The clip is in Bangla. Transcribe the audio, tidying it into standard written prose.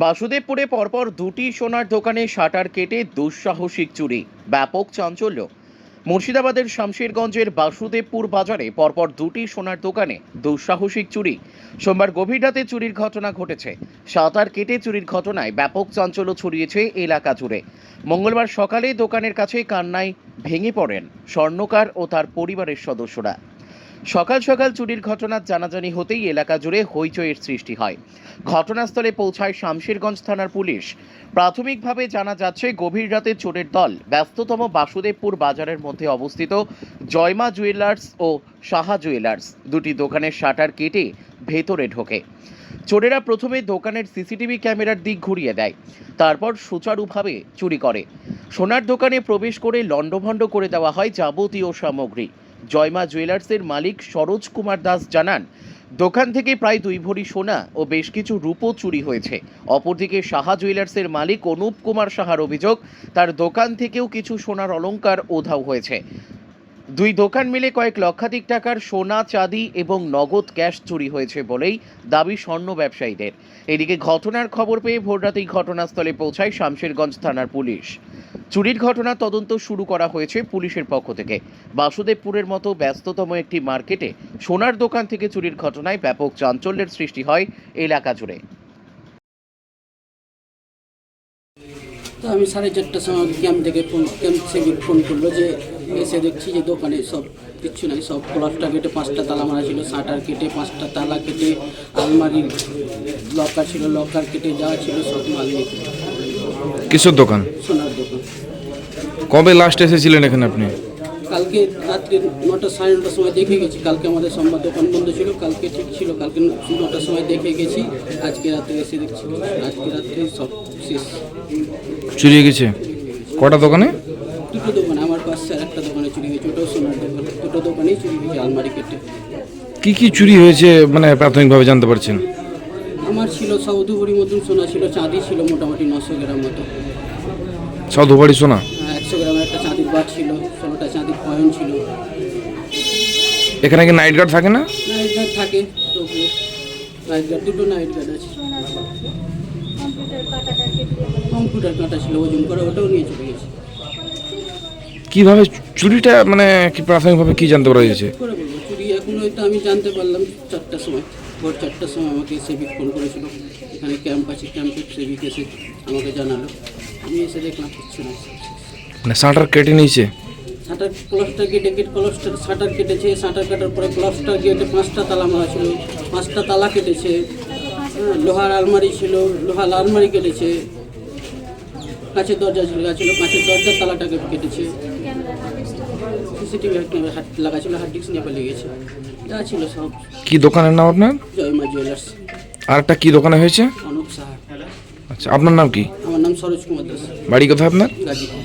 বাসুদেবপুরে পরপর দুটি সোনার দোকানে শাটার কেটে দুঃসাহসিক চুরি, ব্যাপক চাঞ্চল্য। মুর্শিদাবাদের শামশেরগঞ্জের বাসুদেবপুর বাজারে পরপর দুটি সোনার দোকানে দুঃসাহসিক চুরি। সোমবার গভীর রাতে চুরির ঘটনা ঘটেছে। শাটার কেটে চুরির ঘটনায় ব্যাপক চাঞ্চল্য ছড়িয়েছে এলাকা জুড়ে। মঙ্গলবার সকালে দোকানের কাছে কান্নায় ভেঙে পড়েন স্বর্ণকার ও তার পরিবারের সদস্যরা। সকাল সকাল চুরির ঘটনা জানাজানি হতেই এলাকা জুড়ে হইচইয়ের সৃষ্টি হয়। ঘটনাস্থলে পৌঁছায় শামশেরগঞ্জ থানার পুলিশ। প্রাথমিকভাবে জানা যাচ্ছে, গভীর রাতে চোরের দল ব্যস্ততম বাসুদেবপুর বাজারের মধ্যে অবস্থিত জয়মা জুয়েলার্স ও সাহা জুয়েলার্স দুটি দোকানের শাটার কেটে ভেতরে ঢোকে। চোরেরা প্রথমে দোকানের সিসিটিভি ক্যামেরার দিক ঘুরিয়ে দেয়, তারপর সুচারুভাবে চুরি করে। সোনার দোকানে প্রবেশ করে লণ্ডভণ্ড করে দেওয়া হয় যাবতীয় সামগ্রী। জয়মা জুয়েলার্সের মালিক সরোজ কুমার দাস জানান, দোকান থেকে প্রায় 2 ভরি সোনা ও বেশ কিছু রূপো চুরি হয়েছে। অপরদিকে সাহা জুয়েলার্সের মালিক অনুপ কুমার সাহার অভিযোগ, তার দোকান থেকেও কিছু সোনার অলংকার উধাও হয়েছে। দুই দোকান মিলে কয়েক লক্ষাধিক টাকার সোনা, চাঁদি এবং নগদ ক্যাশ চুরি হয়েছে বলেই দাবি স্বর্ণ ব্যবসায়ীদের। এদিকে ঘটনার খবর পেয়ে ভোররাতেই ঘটনাস্থলে পৌঁছায় শামশেরগঞ্জ থানার পুলিশ। চুরির ঘটনা তদন্ত শুরু করা হয়েছে পুলিশের পক্ষ থেকে। বাসুদেবপুরের মতো ব্যস্ততম একটি মার্কেটে সোনার দোকান থেকে চুরির ঘটনায় ব্যাপক চাঞ্চল্যের সৃষ্টি হয় এলাকা জুড়ে। তো আমি 4:30টার সময় ক্যাম্প থেকে ক্যাম্প সেবিক ফোন করলো যে এসে দেখছি যে দোকানে সব কিচ্ছু নাই, সব ক্লসটা কেটে 5টা তালা মারা ছিল, শাটার কেটে 5টা তালা কেটে, আলমারির লকার ছিল, লকার কেটে যা ছিল সব মাল নিয়ে। কিসের দোকান? সোনার দোকান। কবে লাস্ট এসেছিলেন এখানে আপনি? কালকে রাত্রে 9টা 9:30টার সময় দেখে গেছি। কালকে আমাদের সোমবার দোকান বন্ধ ছিল, কালকে ঠিক ছিল, কালকে 9টার সময় দেখে গেছি। আজকে রাত্রে এসে দেখছি আজকে রাত্রে সব শেষ। চুরি হয়ে গেছে কটা দোকানে? দুটো দোকানে, আমার পাশে আর একটা দোকানে চুরি হয়েছে, ওটাও সোনার দোকান। দুটো দোকানেই চুরি হয়েছে আলমারি কেটে। কি কি চুরি হয়েছে মানে প্রাথমিকভাবে জানতে পারছেন? আমার ছিল 14 ভরি মতন সোনা ছিল, চাঁদি ছিল মোটামুটি 900 গ্রাম মতো। 14 ভরি সোনা? 100 গ্রামের একটা চাঁদির বার ছিল, 16টা চাঁদির কয়েন ছিল। এখানে কি নাইট গার্ড থাকে না? নাইট গার্ড থাকে, তবুও নাইট গার্ড, দুটো নাইট গার্ড আছে। কম্পিউটার কাটা ছিল, ওজন করে ওটাও নিয়ে চলে গেছে। কিভাবে চুরিটা মানে কি প্রাথমিকভাবে কি জানতে পারা গেছে? করে বলবো চুরি এখন হয়তো আমি জানতে পারলাম 4টার সময়, ভোর 4টার সময় আমাকে সেবিক ফোন করেছিল। এখানে ক্যাম্প আছে, ক্যাম্পের সেবিক এসে আমাকে জানালো। আমি এসে দেখলাম কিচ্ছু না। মানে শাটার কেটে নিয়েছে? শাটার ক্লসটা কেটে ক্লসটার শাটার কেটেছে, শাটার কাটার পরে ক্লসটা কেটে 5টা তালা মারা ছিল, 5টা তালা কেটেছে। লোহার আলমারি ছিল, লোহার আলমারি কেটেছে। কাঁচের দরজা ছিল, কাঁচের দরজার তালাটাকে কেটেছে। সিসিটিভি হাত লাগা ছিল, হার্ড ডিস্ক নিয়ে পালিয়ে গেছে। যা ছিল সব। কি দোকানের নাম আপনার? জয়মা জুয়েলার্স। আর একটা কি দোকানে হয়েছে? অনুপ সাহা। আচ্ছা, আপনার নাম কি? আমার নাম সরোজ কুমার দাস। বাড়ি কোথায় আপনার? গাজীপুর।